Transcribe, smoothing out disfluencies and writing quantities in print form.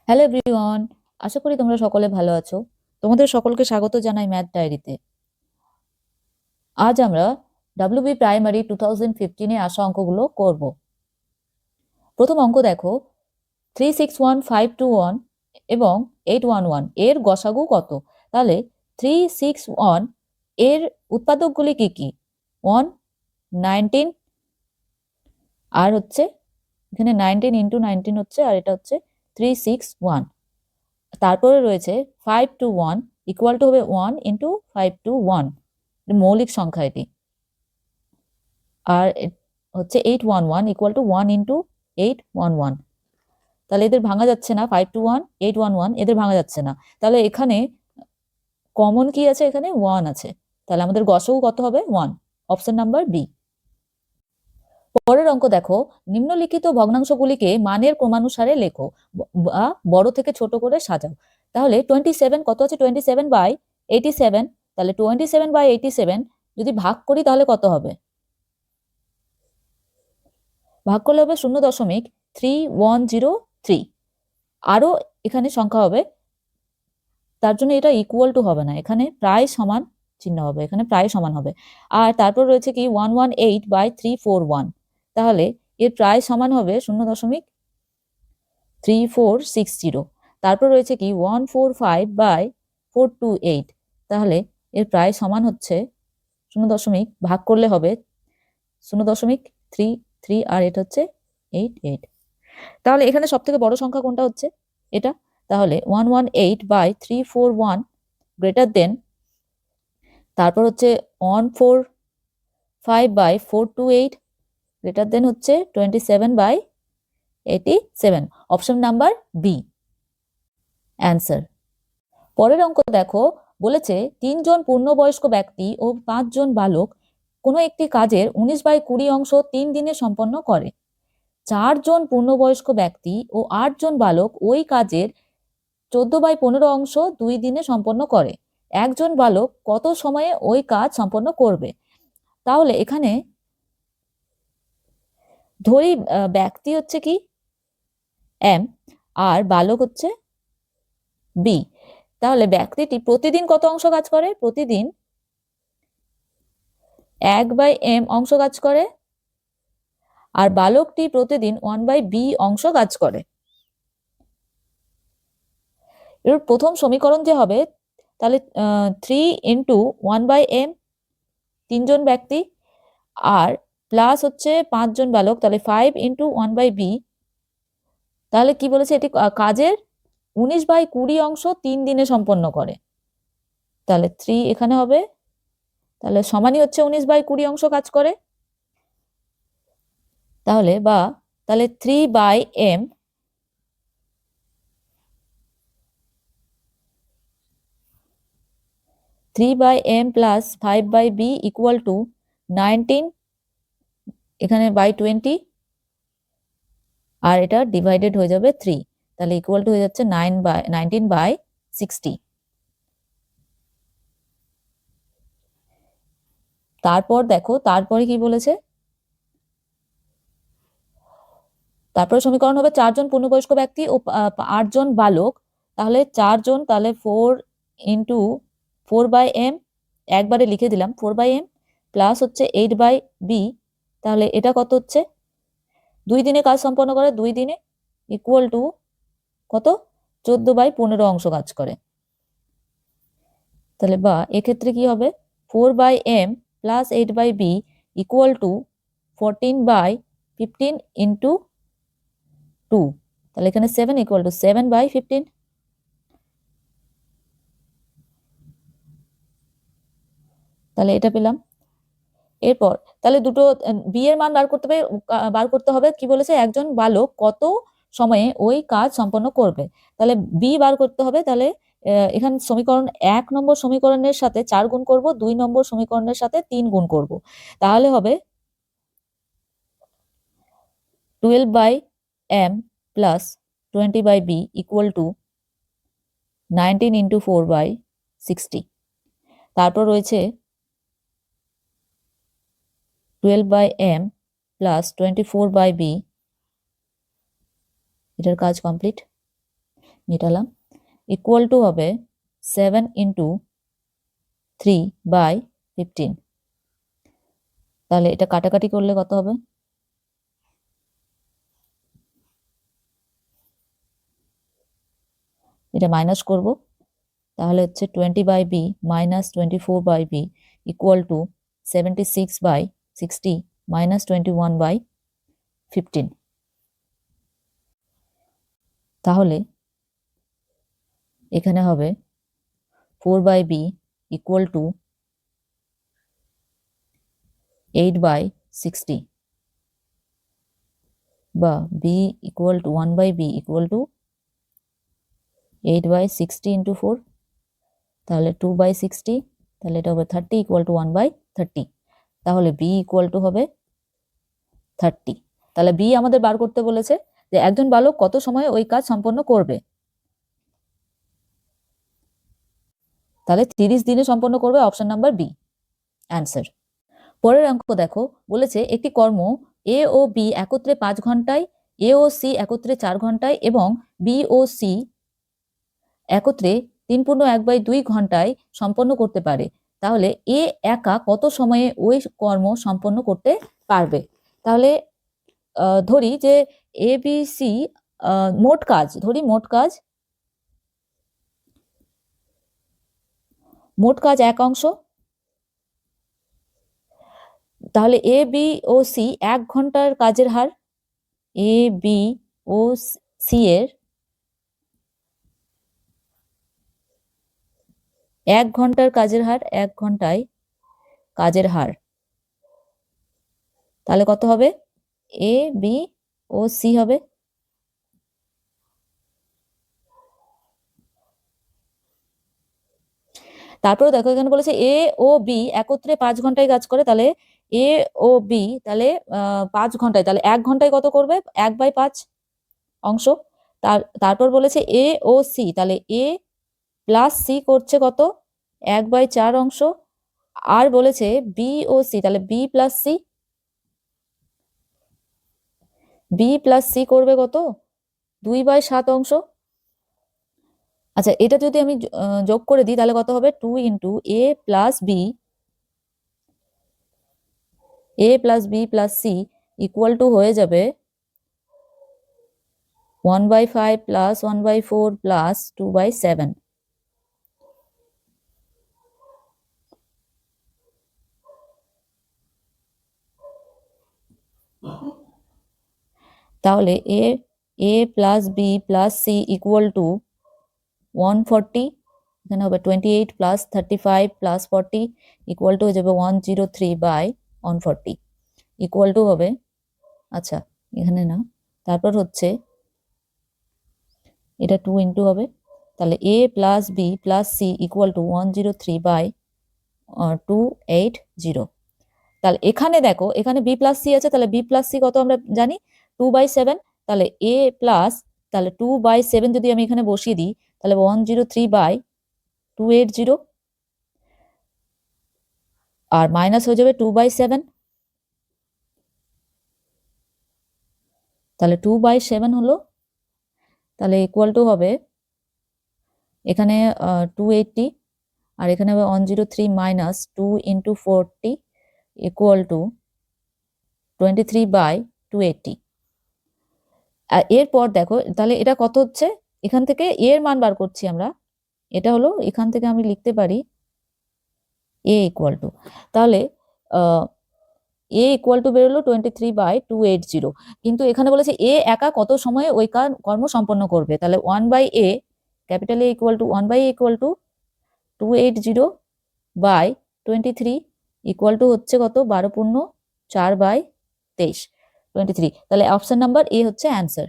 Hello everyone, আশা করি তোমরা সকলে ভালো আছো। তোমাদের সকলকে স্বাগত জানাই ম্যাথ ডায়েরিতে। আজ আমরা ডাব্লিউবি প্রাইমারি 2015-এ আসা অঙ্কগুলো করব। প্রথম অঙ্ক দেখো, 361521 এবং 811 এর গসাগু কত? তাহলে 361 এর উৎপাদকগুলি কি কি? 1, 19, আর হচ্ছে এখানে 19 ইন্টু 19 হচ্ছে, আর এটা হচ্ছে 361। তারপরে রয়েছে 521 ইকুয়াল টু হবে 1 ইন্টু 521, মৌলিক সংখ্যা এটি। আর হচ্ছে 811 ইকুয়াল টু 1 ইন্টু 811। তাহলে এদের ভাঙা যাচ্ছে না, 521 811 এদের ভাঙা যাচ্ছে না। তাহলে এখানে কমন কি আছে? এখানে 1 আছে। তাহলে আমাদের গসাগু কত হবে? 1, অপশন নাম্বার বি। পরের অঙ্ক দেখো, নিম্নলিখিত ভগ্নাংশগুলিকে মানের ক্রমানুসারে লেখো বা বড় থেকে ছোট করে সাজাও। তাহলে 27 কত আছে? 27/87। তাহলে 27/87 যদি ভাগ করি তাহলে কত হবে? ভাগ করলে হবে 0.3103। আরো এখানে সংখ্যা হবে, তার জন্য এটা ইকুয়াল টু হবে না, এখানে প্রায় সমান চিহ্ন হবে, এখানে প্রায় সমান হবে। আর তারপর রয়েছে কি 118/341। তাহলে এর প্রায় সমান হবে 0.3460। তারপর রয়েছে কি 145/428। তাহলে এর প্রায় সমান হচ্ছে 0. ভাগ করলে হবে 0.33, আর এটা হচ্ছে 88। তাহলে এখানে সব থেকে বড় সংখ্যা কোনটা হচ্ছে? এটা। তাহলে 118/341 গ্রেটার দেন, তারপর হচ্ছে 145/428 গ্রেটার দেন হচ্ছে 27/87, অপশন নাম্বার বি অ্যান্সার। পরের অঙ্ক দেখো, বলেছে 3 জন পূর্ণবয়স্ক ব্যক্তি ও 5 জন বালক কোনো একটি কাজের 19/20 অংশ 3 দিনে সম্পন্ন করে। 4 জন পূর্ণবয়স্ক ব্যক্তি ও 8 জন বালক ওই কাজের 14/15 অংশ 2 দিনে সম্পন্ন করে। একজন বালক কত সময়ে ওই কাজ সম্পন্ন করবে? তাহলে এখানে ধরি ব্যক্তি হচ্ছে কি এম, আর বালক হচ্ছে বি। তাহলে ব্যক্তিটি প্রতিদিন কত অংশ কাজ করে? প্রতিদিন 1/m অংশ কাজ করে, আর বালকটি প্রতিদিন 1/b অংশ কাজ করে। এর প্রথম সমীকরণ যে হবে, তাহলে 3 ইন্টু 1/m 3 জন ব্যক্তি, আর প্লাস হচ্ছে 5 জন বালক, তাহলে 5 ইন্টু 1/b। তাহলে কি বলেছে? এটি কাজের 19/20 অংশ 3 দিনে সম্পন্ন করে। তাহলে 3 এখানে হবে, তাহলে সমানই হচ্ছে 19/20 অংশ কাজ করে। তাহলে তাহলে 3/m 3/m plus 5/b equal to 19, এখানে বাই 20, আর এটা ডিভাইডেড হয়ে যাবে 3। তাহলে ইকুয়াল টু হয়ে যাচ্ছে 19/60। তারপর দেখো, তারপরে কি বলেছে? তারপরে সমীকরণ হবে 4 জন পূর্ণবয়স্ক ব্যক্তি ও 8 জন বালক। তাহলে 4 জন, তাহলে 4 ইন্টু 4/m, একবারে লিখে দিলাম 4/m, প্লাস হচ্ছে 8/b। তাহলে এটা কত হচ্ছে? 2 দিনে কাজ সম্পন্ন করে, 2 দিনে, ইকুয়াল টু কত? 14/15 অংশ কাজ করে। তাহলে এক্ষেত্রে কি হবে? 4/m plus 8/b equal to 14/15 into 2। তাহলে এখানে 7 ইকুয়াল টু 7/15। তাহলে এটা পেলাম। এরপর তাহলে দুটো বি এর মান বার করতে হবে। কি বলেছে? একজন বালক কত সময়ে ওই কাজ সম্পন্ন করবে। তাহলে বি বার করতে হবে। তাহলে এখানে সমীকরণ 1 নম্বর সমীকরণের সাথে 4 গুণ করব, 2 নম্বর সমীকরণের সাথে 3 গুণ করব। তাহলে হবে 12/m plus 20/b equal to 19 into 4/60। তারপর রয়েছে 12/m প্লাস 24/b, এটার কাজ কমপ্লিট। মেটালাম, ইকুয়াল টু হবে 7 ইন্টু 3/15। তাহলে এটা কাটাকাটি করলে কত হবে? এটা মাইনাস করব, তাহলে হচ্ছে 20/b minus 24/b equal to 76/60 minus 21/15। তাহলে এখানে হবে 4/b ইকুয়াল টু 8/60 বা b equal to 1/b equal to 8/60 into 4, তাহলে 2/60, তাহলে এটা হবে 30 ইকুয়াল টু 1/30। তাহলে b ইকুয়াল টু হবে 30। তাহলে b আমাদের বার করতে বলেছে যে একজন বালক কত সময়ে ওই কাজ সম্পন্ন করবে। তাহলে 30 দিনে সম্পন্ন করবে, অপশন নাম্বার বি অ্যান্সার। পরের অঙ্ক দেখো, বলেছে একটি কর্ম এ ও বি একত্রে 5 ঘন্টায়, এ ও সি একত্রে 4 ঘন্টায় এবং বি ও সি একত্রে 3.1/2 ঘন্টায় সম্পন্ন করতে পারে। তাহলে এ একা কত সময়ে ওই কর্ম সম্পন্ন করতে পারবে? তাহলে ধরি যে এ বি সি মোট কাজ, ধরি মোট কাজ 1 অংশ। তাহলে এ বি ও সি 1 ঘন্টার কাজের হার, এ বি ও সি এর 1 ঘন্টার কাজের হার, 1 ঘন্টায় কাজের হার, তাহলে কত হবে? এ বি ও সি হবে। তারপরে দেখো এখানে বলেছে এ ও বি একত্রে 5 ঘন্টায় কাজ করে, তাহলে এ ও বি তাহলে 5 ঘন্টায়, তাহলে 1 ঘন্টায় কত করবে? 1/5 অংশ। তারপর বলেছে এ ও সি, তাহলে এ প্লাস সি করছে কত? 1/4 অংশ। আর বলেছে বি ও সি, তাহলে B plus C, B plus C করবে কত? 2/7 অংশ। আচ্ছা, এটা যদি আমি যোগ করে দিই তাহলে কত হবে? 2 into A plus B, A plus B plus C equal to হয়ে যাবে 1/5 প্লাস 1/4 প্লাস 2/7। তাহলে A plus B plus C equal to 140, এখানে হবে 28 প্লাস 35 প্লাস 40 ইকুয়াল টু হয়ে যাবে 103/140 ইকুয়াল টু হবে, আচ্ছা এখানে না, তারপর হচ্ছে এটা 2 ইন্টু হবে, তাহলে A plus B plus C equal to 103/280। তাহলে এখানে দেখো, এখানে বি প্লাস সি আছে, তাহলে বি প্লাস সি কত আমরা জানি? 2/7। তাহলে এ প্লাস, তাহলে 2/7 যদি আমি এখানে বসিয়ে দিই তাহলে 103/280, আর মাইনাস হয়ে যাবে 2/7, তাহলে 2/7 হলো, তাহলে ইকুয়াল টু হবে এখানে 280, আর এখানে হবে 103 মাইনাস 2 ইন্টু 40 ইকুয়াল টু 23/280। আর এরপর দেখো তাহলে এটা কত হচ্ছে, এখান থেকে এর মান বার করছি আমরা, এটা হলো এখান থেকে আমি লিখতে পারি এ ইকুয়াল টু, তাহলে এ ইকুয়াল টু বেরোলো 23/280। কিন্তু এখানে বলেছে এ একা কত সময়ে ওই কর্ম সম্পন্ন করবে, তাহলে 1/a, capital A equal to 1/a equal to 280/23 equal to হচ্ছে কত? 12 পূর্ণ 4/23, 23। তাহলে অপশন নাম্বার এ হচ্ছে অ্যান্সার।